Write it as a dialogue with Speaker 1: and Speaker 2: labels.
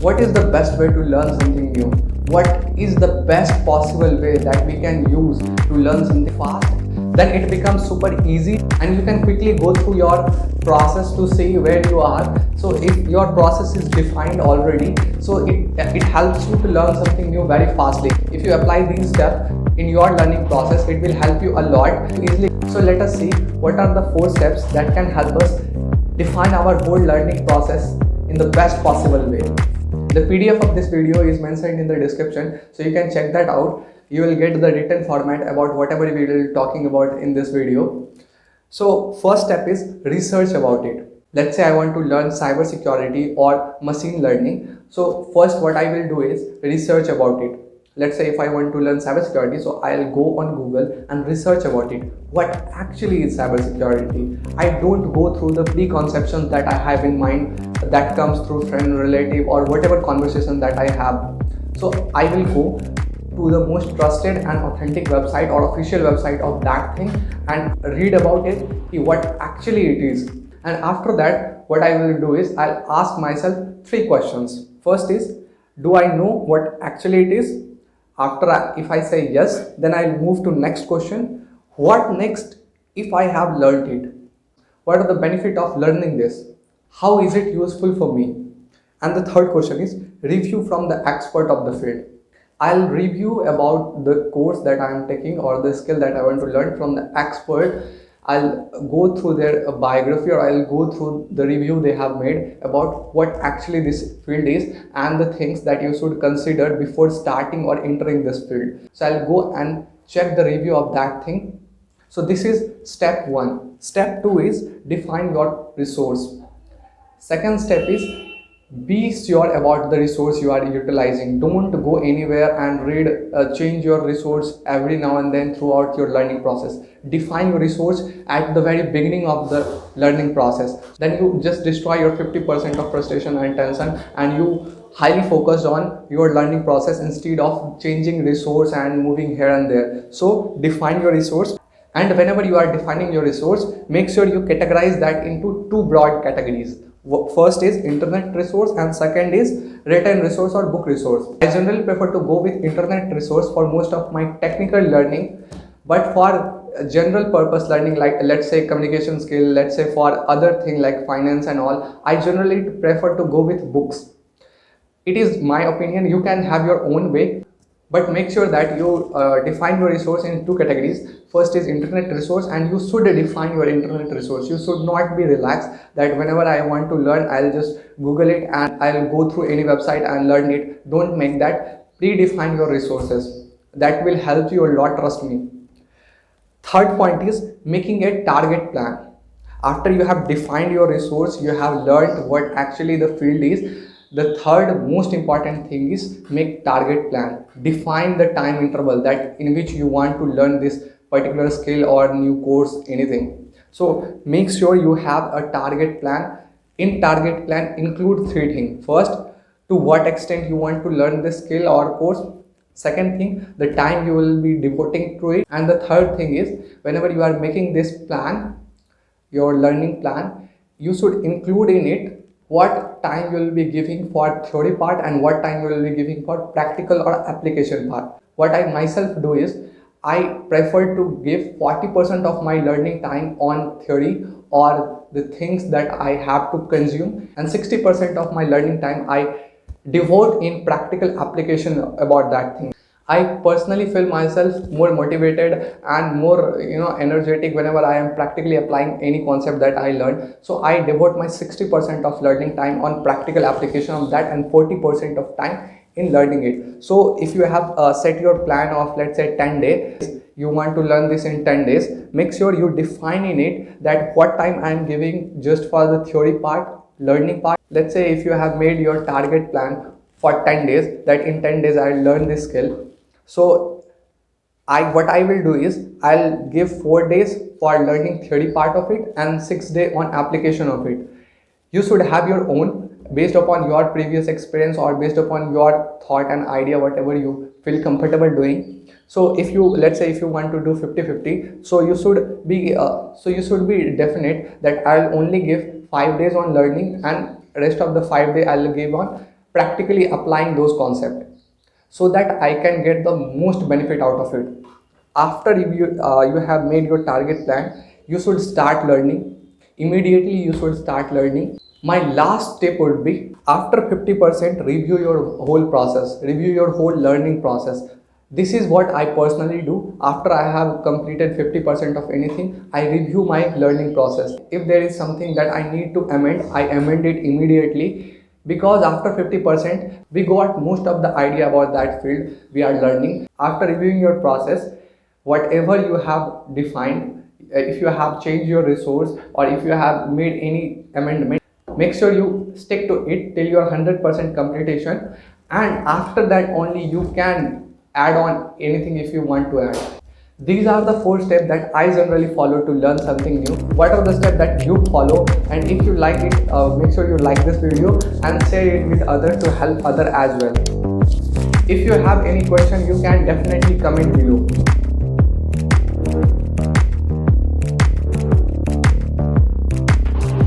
Speaker 1: What is the best way to learn something new? What is the best possible way that we can use to learn something fast? Then it becomes super easy and you can quickly go through your process to see where you are. So if your process is defined already, so it helps you to learn something new very fastly. If you apply these steps in your learning process, it will help you a lot easily. So let us see what are the 4 steps that can help us define our whole learning process in the best possible way. The PDF of this video is mentioned in the description, so you can check that out. You will get the written format about whatever we will be talking about in this video. So first step is research about it. Let's say I want to learn cybersecurity or machine learning. So first what I will do is research about it. Let's say if I want to learn cybersecurity, so I'll go on Google and research about it. What actually is cybersecurity? I don't go through the preconceptions that I have in mind that comes through friend, relative, or whatever conversation that I have. So I will go to the most trusted and authentic website or official website of that thing and read about it, what actually it is. And after that, what I will do is I'll ask myself 3 questions. First is, do I know what actually it is? If I say yes, then I'll move to next question. What next if I have learned it? What are the benefit of learning this? How is it useful for me? And the third question is review from the expert of the field. I'll review about the course that I am taking or the skill that I want to learn from the expert. I'll go through their biography or I'll go through the review they have made about what actually this field is and the things that you should consider before starting or entering this field. So I'll go and check the review of that thing. So this is step 1. Step 2 is define your resource. Second step is be sure about the resource you are utilizing. Don't go anywhere and change your resource every now and then throughout your learning process. Define your resource at the very beginning of the learning process. Then you just destroy your 50% of frustration and tension and you highly focused on your learning process instead of changing resource and moving here and there. So define your resource. And whenever you are defining your resource, make sure you categorize that into 2 broad categories. First is internet resource and second is written resource or book resource. I generally prefer to go with internet resource for most of my technical learning, but for general purpose learning, like let's say communication skill, let's say for other thing like finance and all, I generally prefer to go with books. It is my opinion, you can have your own way, but make sure that you define your resource in 2 categories. First is internet resource, and you should define your internet resource. You should not be relaxed that whenever I want to learn, I'll just Google it and I'll go through any website and learn it. Don't make that. Predefine your resources. That will help you a lot, trust me. Third point is making a target plan. After you have defined your resource, you have learned what actually the field is. The third most important thing is make target plan. Define the time interval that in which you want to learn this particular skill or new course, anything. So make sure you have a target plan. In target plan include 3 things. First, to what extent you want to learn this skill or course. Second thing, the time you will be devoting to it. And the third thing is whenever you are making this plan, your learning plan, you should include in it what time you will be giving for theory part and what time you will be giving for practical or application part. What I myself do is I prefer to give 40% of my learning time on theory or the things that I have to consume, and 60% of my learning time I devote in practical application about that thing. I personally feel myself more motivated and more energetic whenever I am practically applying any concept that I learn. So I devote my 60% of learning time on practical application of that and 40% of time in learning it. So if you have set your plan of let's say 10 days, you want to learn this in 10 days, make sure you define in it that what time I am giving just for the theory part, learning part. Let's say if you have made your target plan for 10 days, that in 10 days I learn this skill. So what I will do is I'll give 4 days for learning theory part of it and 6 days on application of it. You should have your own based upon your previous experience or based upon your thought and idea, whatever you feel comfortable doing. So if you let's say if you want to do 50-50, so you should be definite that I'll only give 5 days on learning and rest of the 5 days I'll give on practically applying those concepts so that I can get the most benefit out of it. After you have made your target plan, you should start learning. Immediately, you should start learning. My last tip would be after 50%, review your whole process, review your whole learning process. This is what I personally do. After I have completed 50% of anything, I review my learning process. If there is something that I need to amend, I amend it immediately, because after 50% we got most of the idea about that field we are learning. After reviewing your process, whatever you have defined, if you have changed your resource or if you have made any amendment, make sure you stick to it till your 100% completion, and after that only you can add on anything if you want to add. These are the 4 steps that I generally follow to learn something new. What are the steps that you follow? And if you like it, make sure you like this video and share it with others to help others as well. If you have any question, you can definitely comment below.